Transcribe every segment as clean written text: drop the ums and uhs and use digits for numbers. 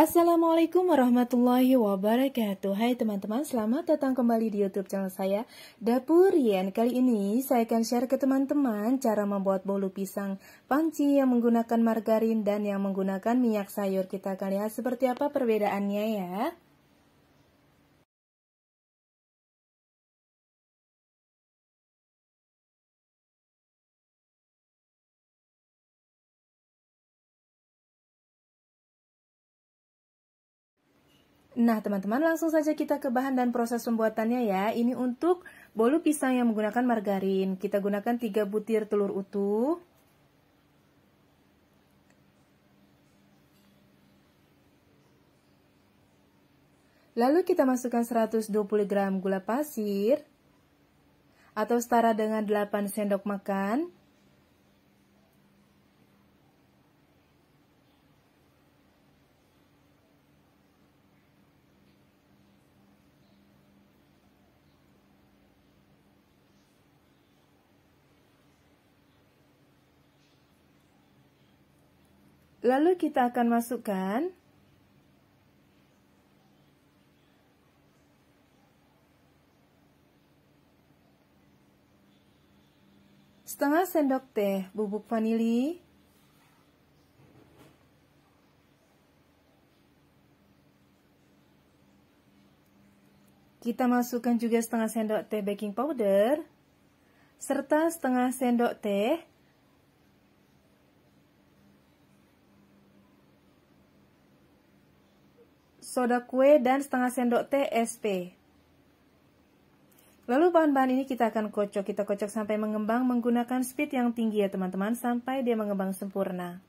Assalamualaikum warahmatullahi wabarakatuh. Hai teman-teman, selamat datang kembali di YouTube channel saya, Dapur Rian. Kali ini saya akan share ke teman-teman cara membuat bolu pisang panci yang menggunakan margarin dan yang menggunakan minyak sayur. Kita akan lihat seperti apa perbedaannya ya. Nah teman-teman, langsung saja kita ke bahan dan proses pembuatannya ya. Ini untuk bolu pisang yang menggunakan margarin. Kita gunakan 3 butir telur utuh, lalu kita masukkan 120 gram gula pasir atau setara dengan 8 sendok makan. Lalu kita akan masukkan setengah sendok teh bubuk vanili, kita masukkan juga setengah sendok teh baking powder, serta setengah sendok teh soda kue dan setengah sendok teh SP. Lalu bahan-bahan ini kita akan kocok. Kita kocok sampai mengembang menggunakan speed yang tinggi ya teman-teman, sampai dia mengembang sempurna.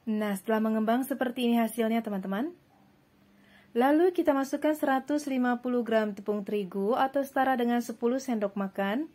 Nah, setelah mengembang seperti ini hasilnya teman-teman. Lalu kita masukkan 150 gram tepung terigu atau setara dengan 10 sendok makan.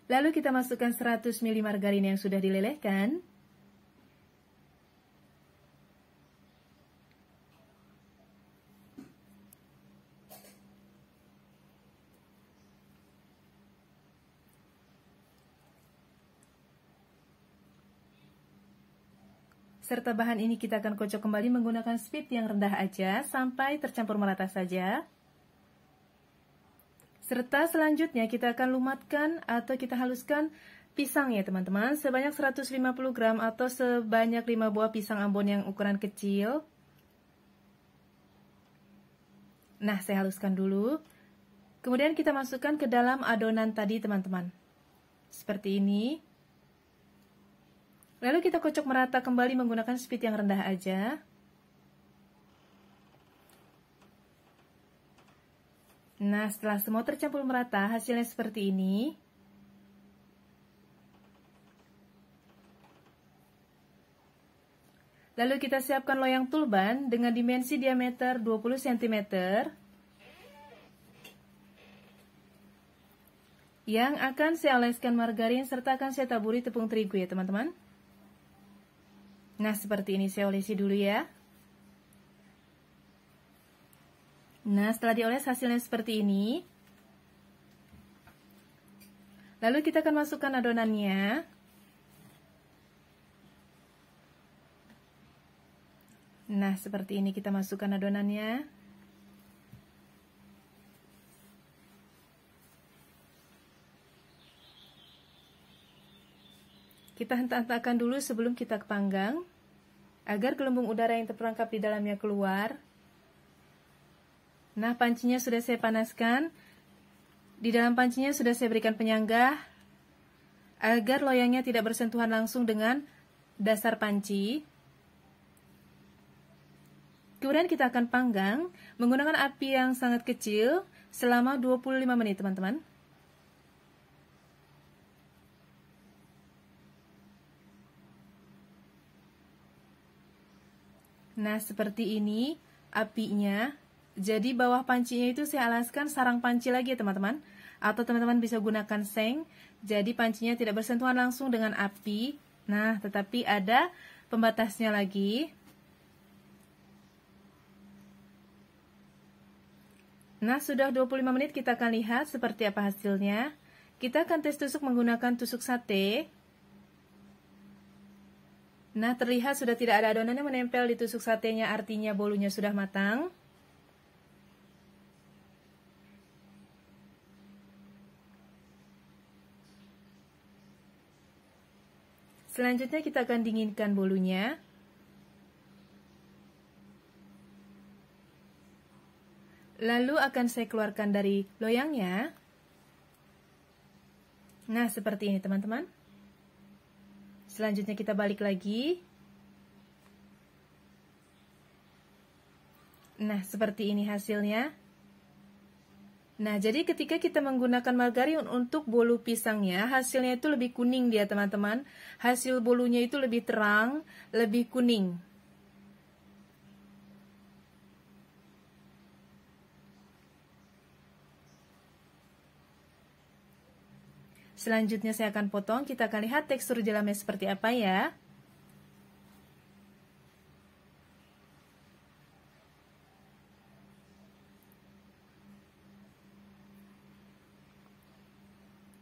Lalu kita masukkan 100 ml margarin yang sudah dilelehkan. Serta bahan ini kita akan kocok kembali menggunakan speed yang rendah aja sampai tercampur merata saja. Serta selanjutnya kita akan lumatkan atau kita haluskan pisang ya teman-teman, sebanyak 150 gram atau sebanyak 5 buah pisang ambon yang ukuran kecil. Nah, saya haluskan dulu. Kemudian kita masukkan ke dalam adonan tadi teman-teman. Seperti ini. Lalu kita kocok merata kembali menggunakan speed yang rendah aja. Nah, setelah semua tercampur merata, hasilnya seperti ini. Lalu kita siapkan loyang tulban dengan dimensi diameter 20 cm. Yang akan saya oleskan margarin serta akan saya taburi tepung terigu ya teman-teman. Nah, seperti ini saya olesi dulu ya. Nah, setelah dioles hasilnya seperti ini. Lalu kita akan masukkan adonannya. Nah, seperti ini kita masukkan adonannya. Kita hentak-hentakkan dulu sebelum kita panggang, agar gelembung udara yang terperangkap di dalamnya keluar. Nah, pancinya sudah saya panaskan. Di dalam pancinya sudah saya berikan penyangga agar loyangnya tidak bersentuhan langsung dengan dasar panci. Kemudian kita akan panggang menggunakan api yang sangat kecil selama 25 menit, teman-teman. Nah, seperti ini apinya. Jadi bawah pancinya itu saya alaskan sarang panci lagi ya teman-teman. Atau teman-teman bisa gunakan seng. Jadi pancinya tidak bersentuhan langsung dengan api. Nah, tetapi ada pembatasnya lagi. Nah, sudah 25 menit kita akan lihat seperti apa hasilnya. Kita akan tes tusuk menggunakan tusuk sate. Nah, terlihat sudah tidak ada adonan yang menempel di tusuk satenya, artinya bolunya sudah matang. Selanjutnya kita akan dinginkan bolunya. Lalu akan saya keluarkan dari loyangnya. Nah, seperti ini teman-teman. Selanjutnya kita balik lagi. Nah, seperti ini hasilnya. Nah, jadi ketika kita menggunakan margarin untuk bolu pisangnya, hasilnya itu lebih kuning dia teman-teman. Hasil bolunya itu lebih terang, lebih kuning. Selanjutnya saya akan potong, kita akan lihat tekstur jelamnya seperti apa ya.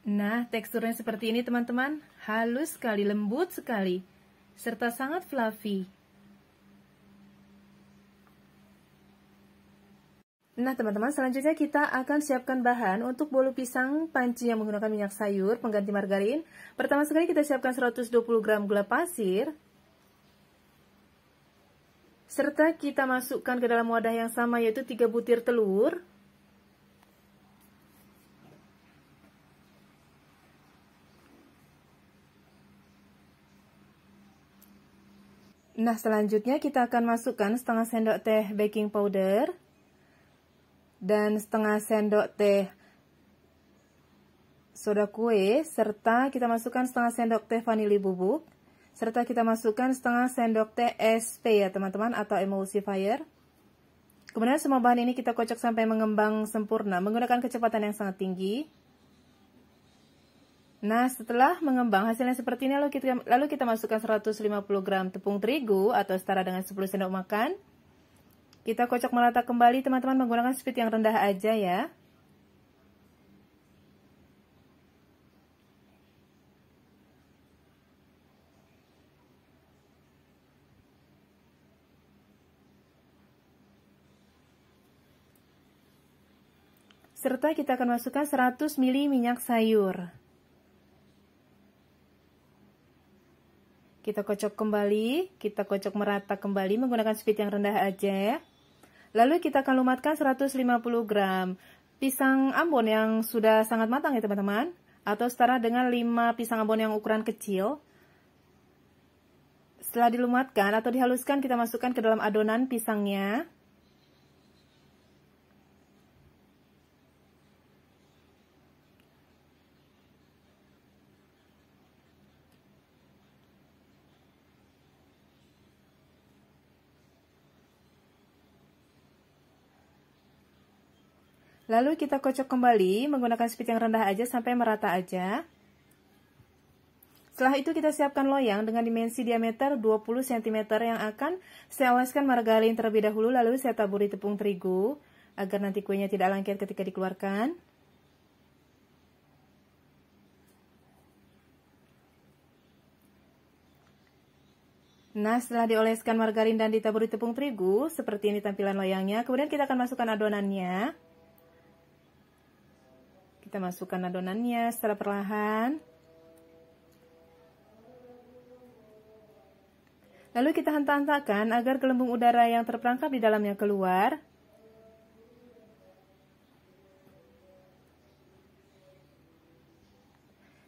Nah, teksturnya seperti ini teman-teman, halus sekali, lembut sekali, serta sangat fluffy. Nah teman-teman, selanjutnya kita akan siapkan bahan untuk bolu pisang panci yang menggunakan minyak sayur pengganti margarin. Pertama sekali kita siapkan 120 gram gula pasir. Serta kita masukkan ke dalam wadah yang sama yaitu 3 butir telur. Nah selanjutnya kita akan masukkan setengah sendok teh baking powder. Dan setengah sendok teh soda kue, serta kita masukkan setengah sendok teh vanili bubuk, serta kita masukkan setengah sendok teh SP ya teman-teman, atau emulsifier. Kemudian semua bahan ini kita kocok sampai mengembang sempurna menggunakan kecepatan yang sangat tinggi. Nah, setelah mengembang hasilnya seperti ini, lalu kita masukkan 150 gram tepung terigu atau setara dengan 10 sendok makan. Kita kocok merata kembali teman-teman menggunakan speed yang rendah aja ya. Serta kita akan masukkan 100 ml minyak sayur. Kita kocok kembali, kita kocok merata kembali menggunakan speed yang rendah aja ya. Lalu kita akan lumatkan 150 gram pisang Ambon yang sudah sangat matang ya teman-teman. Atau setara dengan 5 pisang Ambon yang ukuran kecil. Setelah dilumatkan atau dihaluskan, kita masukkan ke dalam adonan pisangnya. Lalu kita kocok kembali menggunakan speed yang rendah aja sampai merata aja. Setelah itu kita siapkan loyang dengan dimensi diameter 20 cm yang akan saya oleskan margarin terlebih dahulu, lalu saya taburi tepung terigu agar nanti kuenya tidak lengket ketika dikeluarkan. Nah, setelah dioleskan margarin dan ditaburi tepung terigu, seperti ini tampilan loyangnya. Kemudian kita akan masukkan adonannya. Kita masukkan adonannya secara perlahan. Lalu kita hentak-hentakan agar gelembung udara yang terperangkap di dalamnya keluar.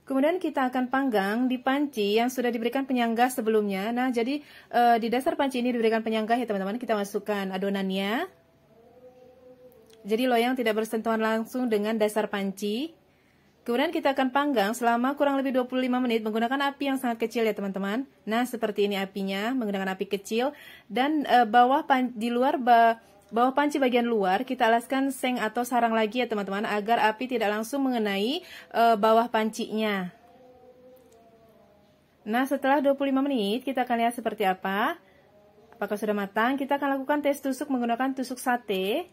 Kemudian kita akan panggang di panci yang sudah diberikan penyangga sebelumnya. Nah, jadi di dasar panci ini diberikan penyangga ya teman-teman. Kita masukkan adonannya. Jadi loyang tidak bersentuhan langsung dengan dasar panci. Kemudian kita akan panggang selama kurang lebih 25 menit menggunakan api yang sangat kecil ya teman-teman. Nah, seperti ini apinya menggunakan api kecil dan bawah panci bagian luar kita alaskan seng atau sarang lagi ya teman-teman agar api tidak langsung mengenai bawah pancinya. Nah, setelah 25 menit kita akan lihat seperti apa. Apakah sudah matang? Kita akan lakukan tes tusuk menggunakan tusuk sate.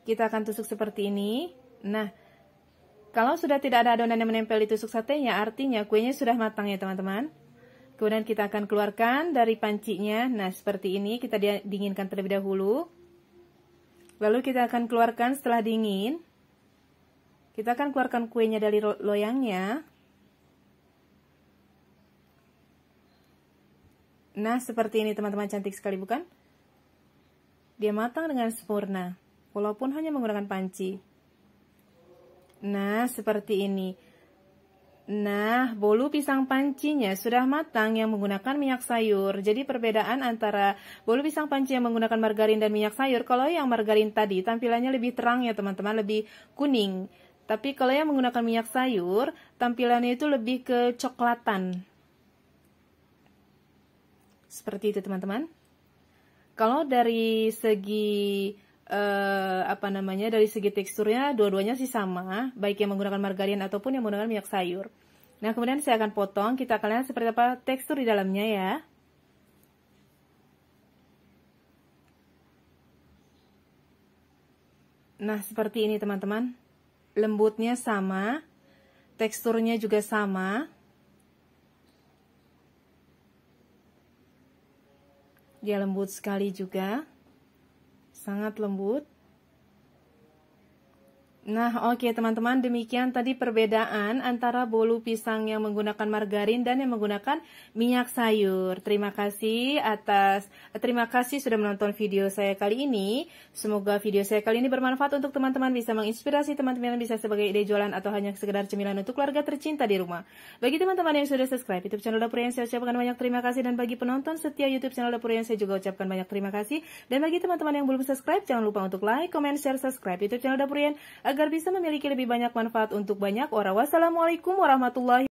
Kita akan tusuk seperti ini. Nah, kalau sudah tidak ada adonan yang menempel di tusuk satenya, artinya kuenya sudah matang ya teman-teman. Kemudian kita akan keluarkan dari pancinya. Nah, seperti ini kita dinginkan terlebih dahulu. Lalu kita akan keluarkan setelah dingin. Kita akan keluarkan kuenya dari loyangnya. Nah, seperti ini teman-teman, cantik sekali bukan? Dia matang dengan sempurna. Walaupun hanya menggunakan panci. Nah, seperti ini. Nah, bolu pisang pancinya sudah matang yang menggunakan minyak sayur. Jadi perbedaan antara bolu pisang panci yang menggunakan margarin dan minyak sayur, kalau yang margarin tadi tampilannya lebih terang ya teman-teman, lebih kuning. Tapi kalau yang menggunakan minyak sayur, tampilannya itu lebih kecoklatan. Seperti itu teman-teman. Kalau dari segi dari segi teksturnya dua-duanya sih sama, baik yang menggunakan margarin ataupun yang menggunakan minyak sayur. Nah, kemudian saya akan potong, kita akan lihat seperti apa tekstur di dalamnya ya. Nah, seperti ini teman-teman. Lembutnya sama, teksturnya juga sama. Dia lembut sekali juga. Sangat lembut. Nah, oke teman-teman, demikian tadi perbedaan antara bolu pisang yang menggunakan margarin dan yang menggunakan minyak sayur. Terima kasih sudah menonton video saya kali ini. Semoga video saya kali ini bermanfaat untuk teman-teman, bisa menginspirasi teman-teman, bisa sebagai ide jualan atau hanya sekedar cemilan untuk keluarga tercinta di rumah. Bagi teman-teman yang sudah subscribe YouTube channel Dapur Rian, saya ucapkan banyak terima kasih, dan bagi penonton setia YouTube channel Dapur Rian, saya juga ucapkan banyak terima kasih. Dan bagi teman-teman yang belum subscribe, jangan lupa untuk like, comment, share, subscribe YouTube channel Dapur Rian agar bisa memiliki lebih banyak manfaat untuk banyak orang. Wassalamualaikum warahmatullahi wabarakatuh.